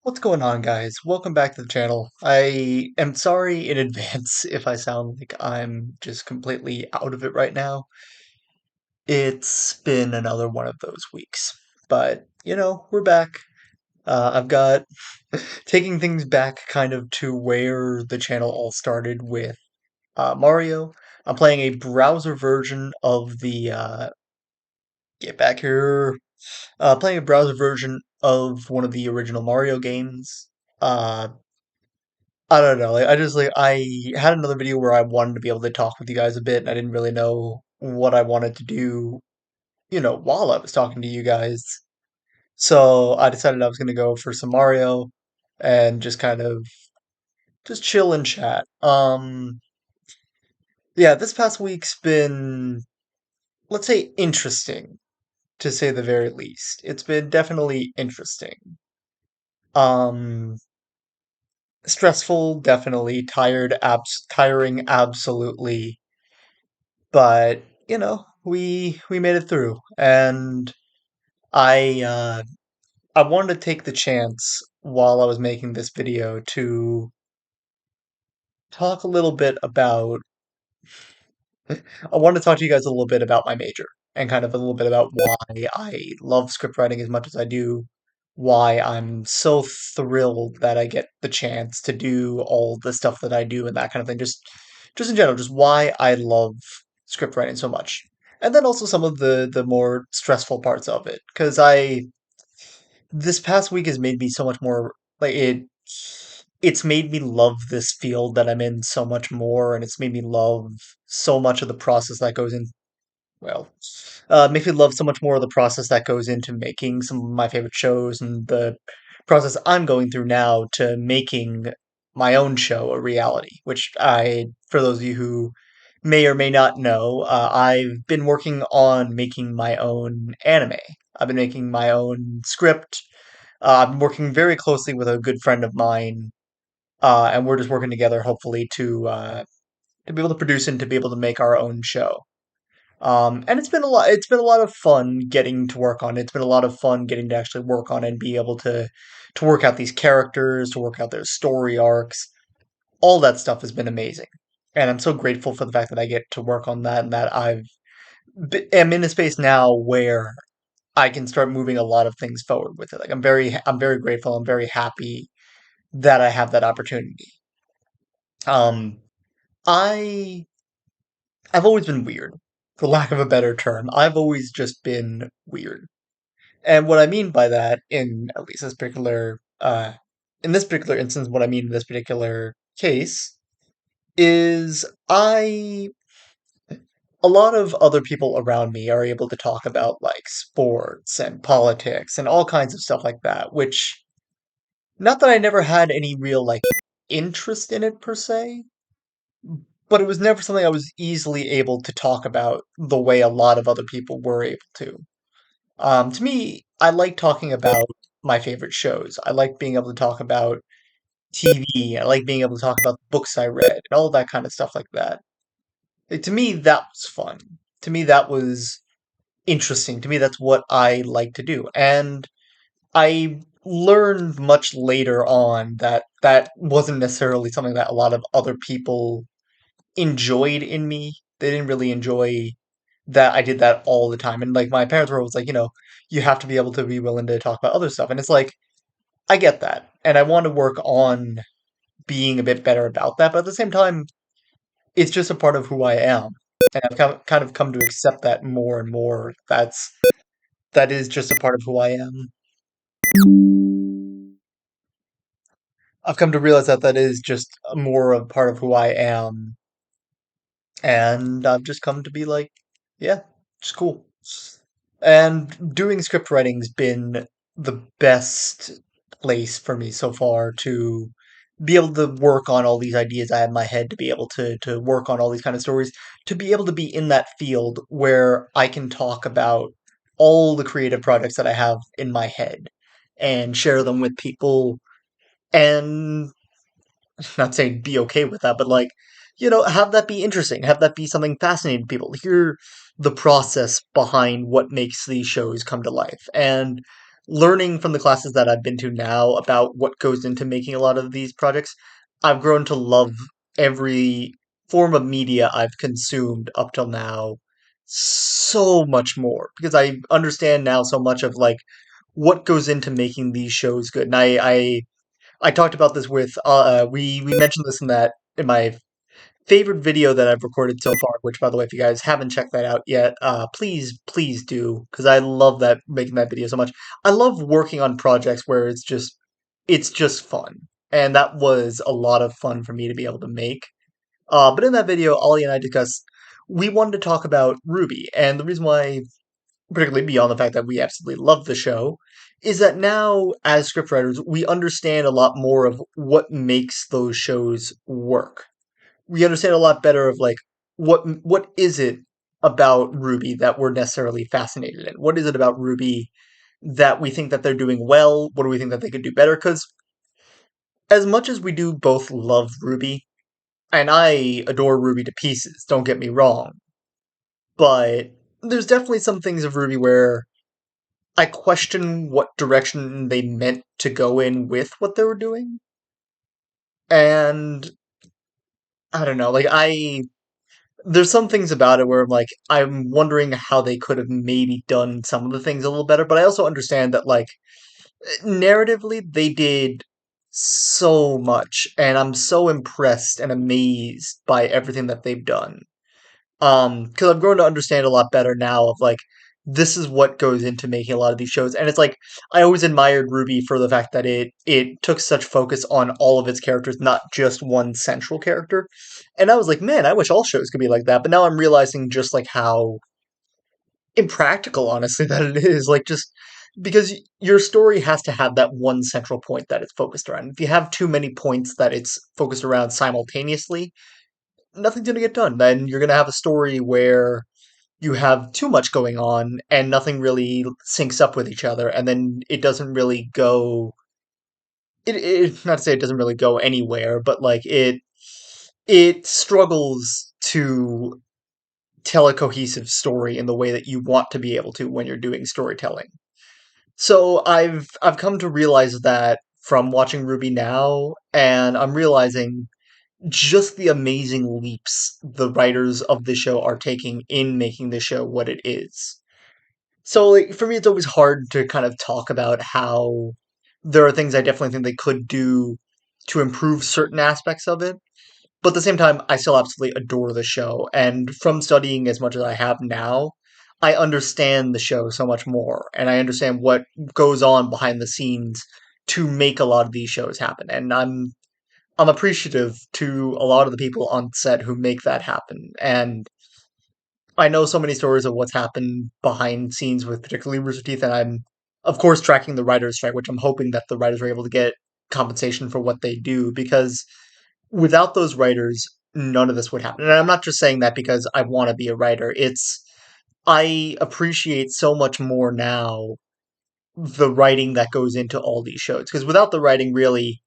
What's going on, guys? Welcome back to the channel. I am sorry in advance if I sound like I'm just completely out of it right now. It's been another one of those weeks. But, we're back. I've got taking things back kind of to where the channel all started with Mario. I'm playing a browser version of get back here, playing a browser version of one of the original Mario games. Uh, I don't know. I had another video where I wanted to be able to talk with you guys a bit, and I didn't really know what I wanted to do, while I was talking to you guys. So I decided I was going to go for some Mario and just kind of just chill and chat. Yeah, this past week's been, let's say, interesting to say the very least. It's been definitely interesting. Um, Stressful, definitely. Tiring, absolutely. But we made it through, and I uh, I wanted to take the chance while I was making this video to talk a little bit about. I wanted to talk to you guys a little bit about my major and kind of a little bit about why I love script writing as much as I do, why I'm so thrilled that I get the chance to do all the stuff that I do and that kind of thing. Just in general, just why I love script writing so much. And then also some of the more stressful parts of it. Because this past week has made me so much more, like, it's made me love this field that I'm in so much more, and it's made me love so much of the process that goes in. Well, makes me love so much more of the process that goes into making some of my favorite shows and the process I'm going through now to making my own show a reality. For those of you who may or may not know, I've been working on making my own anime. I've been making my own script. I'm working very closely with a good friend of mine, and we're just working together, hopefully, to be able to produce and to be able to make our own show. And it's been a lot. It's been a lot of fun getting to work on it. It's been a lot of fun getting to actually work on it and be able to work out these characters, to work out their story arcs. All that stuff has been amazing, and I'm so grateful for the fact that I get to work on that and that am in a space now where I can start moving a lot of things forward with it. Like I'm very grateful. I'm very happy that I have that opportunity. Um, I I've always been weird, for lack of a better term. I've always just been weird. And what I mean by that, in this particular instance, what I mean in this particular case is a lot of other people around me are able to talk about like sports and politics and all kinds of stuff like that, which not that I never had any real like interest in it per se, but it was never something I was easily able to talk about the way a lot of other people were able to. To me, I like talking about my favorite shows. I like being able to talk about TV. I like being able to talk about the books I read and all that kind of stuff like that. To me, that was fun. To me, that was interesting. To me, that's what I like to do. And I learned much later on that that wasn't necessarily something that a lot of other people enjoyed in me. They didn't really enjoy that I did that all the time. And like my parents were always like, you have to be able to be willing to talk about other stuff. And it's like, I get that. And I want to work on being a bit better about that. But at the same time, it's just a part of who I am. And kind of come to accept that more and more. That is just a part of who I am. I've come to realize that that is just more of part of who I am. And I've just come to be like, yeah, it's cool. And doing script writing's been the best place for me so far to be able to work on all these ideas I have in my head, to be able to work on all these kind of stories, to be able to be in that field where I can talk about all the creative projects that I have in my head and share them with people and not saying be okay with that, but like, have that be interesting, have that be something fascinating to people, hear the process behind what makes these shows come to life. And learning from the classes that I've been to now about what goes into making a lot of these projects, I've grown to love every form of media I've consumed up till now so much more because I understand now so much of like what goes into making these shows good. And I talked about this with we mentioned this in my favorite video that I've recorded so far, which by the way, if you guys haven't checked that out yet, please do, because I love that making that video so much. I love working on projects where it's just fun. And that was a lot of fun for me to be able to make. But in that video, Ollie and I discussed we wanted to talk about Ruby, and the reason why, particularly beyond the fact that we absolutely love the show, is that now as scriptwriters, we understand a lot more of what makes those shows work. We understand a lot better of like what is it about Ruby that we're necessarily fascinated in? What is it about Ruby that we think that they're doing well? What do we think that they could do better? Because as much as we do both love Ruby, and I adore Ruby to pieces, don't get me wrong, but there's definitely some things of Ruby where I question what direction they meant to go in with what they were doing. And I don't know, like there's some things about it where I'm wondering how they could have maybe done some of the things a little better, but I also understand that narratively they did so much and I'm so impressed and amazed by everything that they've done. Because I've grown to understand a lot better now of like this is what goes into making a lot of these shows, and it's like I always admired Ruby for the fact that it took such focus on all of its characters, not just one central character. And I was like, man, I wish all shows could be like that. But now I'm realizing just like how impractical, honestly, that it is. Like just because your story has to have that one central point that it's focused around. If you have too many points that it's focused around simultaneously, nothing's gonna get done. Then you're gonna have a story where you have too much going on and nothing really syncs up with each other, and then it doesn't really go. Not to say it doesn't really go anywhere, but it struggles to tell a cohesive story in the way that you want to be able to when you're doing storytelling. So I've come to realize that from watching Ruby now, and I'm realizing just the amazing leaps the writers of the show are taking in making the show what it is. So, like, for me, it's always hard to kind of talk about how there are things I definitely think they could do to improve certain aspects of it. But at the same time, I still absolutely adore the show. And from studying as much as I have now, I understand the show so much more. And I understand what goes on behind the scenes to make a lot of these shows happen. And I'm appreciative to a lot of the people on set who make that happen. And I know so many stories of what's happened behind scenes with particularly Rooster Teeth, and I'm of course tracking the writers' strike, which I'm hoping that the writers are able to get compensation for what they do, because without those writers, none of this would happen. And I'm not just saying that because I want to be a writer. It's I appreciate so much more now the writing that goes into all these shows. Because without the writing, really,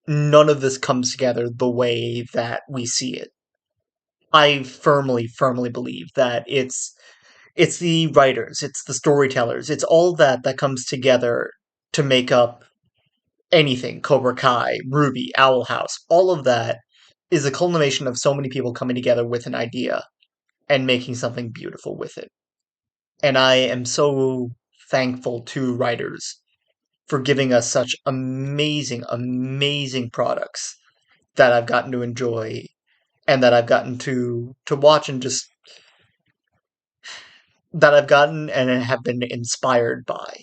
none of this comes together the way that we see it. I firmly believe that it's the writers, it's the storytellers, it's all that comes together to make up anything. Cobra Kai, Ruby, Owl House, all of that is a culmination of so many people coming together with an idea and making something beautiful with it. And I am so thankful to writers for giving us such amazing products that I've gotten to enjoy and that I've gotten to watch and just that I've gotten and have been inspired by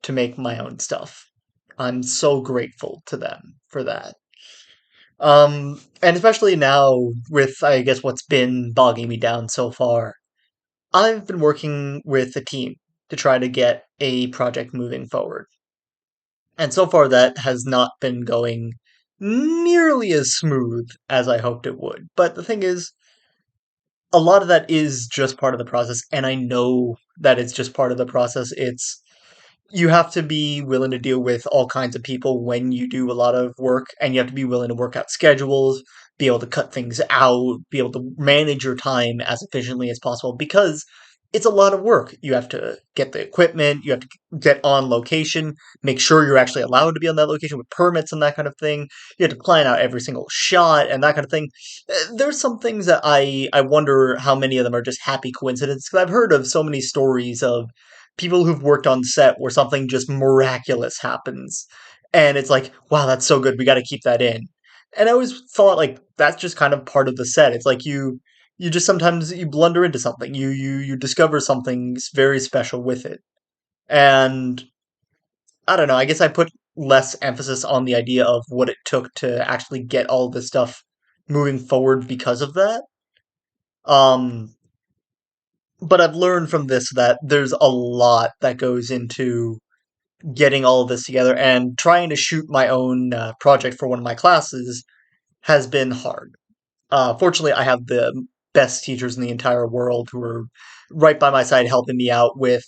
to make my own stuff. I'm so grateful to them for that. And especially now with, I guess, what's been bogging me down so far, I've been working with a team to try to get a project moving forward. And so far, that has not been going nearly as smooth as I hoped it would. But the thing is, a lot of that is just part of the process, and I know that it's just part of the process. It's you have to be willing to deal with all kinds of people when you do a lot of work, and you have to be willing to work out schedules, be able to cut things out, be able to manage your time as efficiently as possible. Because it's a lot of work. You have to get the equipment, you have to get on location, make sure you're actually allowed to be on that location with permits and that kind of thing. You have to plan out every single shot and that kind of thing. There's some things that I wonder how many of them are just happy coincidence, because I've heard of so many stories of people who've worked on set where something just miraculous happens. And it's like, wow, that's so good. We got to keep that in. And I always thought like that's just kind of part of the set. It's like you just sometimes you blunder into something. You discover something very special with it. And I don't know, I guess I put less emphasis on the idea of what it took to actually get all this stuff moving forward because of that. Um but I've learned from this that there's a lot that goes into getting all of this together, and trying to shoot my own project for one of my classes has been hard. Fortunately, I have the best teachers in the entire world who are right by my side, helping me out with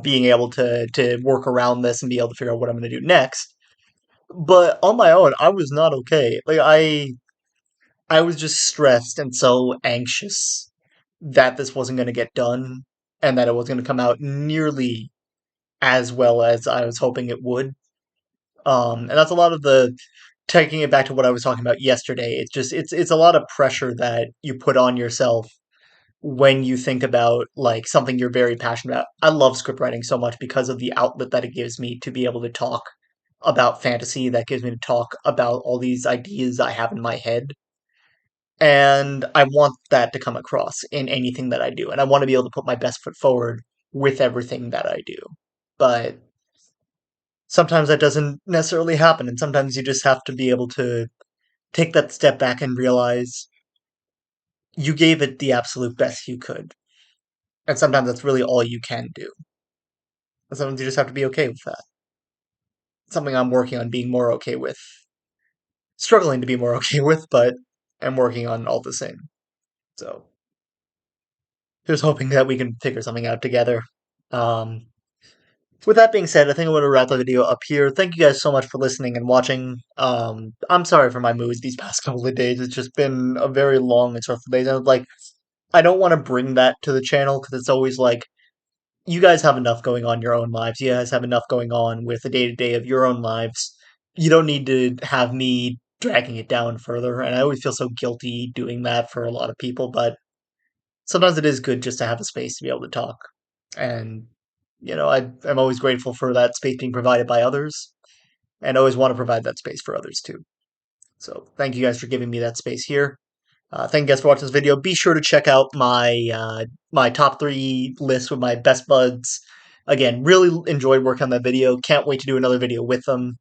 being able to work around this and be able to figure out what I'm going to do next. But on my own, I was not okay. Like I was just stressed and so anxious that this wasn't going to get done and that it was going to come out nearly as well as I was hoping it would. And that's a lot of the taking it back to what I was talking about yesterday. It's a lot of pressure that you put on yourself when you think about like something you're very passionate about. I love script writing so much because of the outlet that it gives me to be able to talk about fantasy, that gives me to talk about all these ideas I have in my head. And I want that to come across in anything that I do. And I want to be able to put my best foot forward with everything that I do. But sometimes that doesn't necessarily happen. And sometimes you just have to be able to take that step back and realize you gave it the absolute best you could. And sometimes that's really all you can do. And sometimes you just have to be okay with that. Something I'm working on being more okay with. Struggling to be more okay with, but I'm working on all the same. So, just hoping that we can figure something out together. Um, with that being said, I think I'm going to wrap the video up here. Thank you guys so much for listening and watching. I'm sorry for my moods these past couple of days. It's just been a very long and stressful days. And like, I don't want to bring that to the channel because it's always like, you guys have enough going on in your own lives. You guys have enough going on with the day to day of your own lives. You don't need to have me dragging it down further. And I always feel so guilty doing that for a lot of people, but sometimes it is good just to have a space to be able to talk. And, I'm always grateful for that space being provided by others, and I always want to provide that space for others too. So thank you guys for giving me that space here. Thank you guys for watching this video. Be sure to check out my top 3 list with my best buds. Again, really enjoyed working on that video. Can't wait to do another video with them.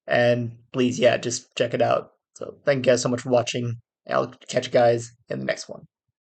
And please, yeah, just check it out. So thank you guys so much for watching. I'll catch you guys in the next one.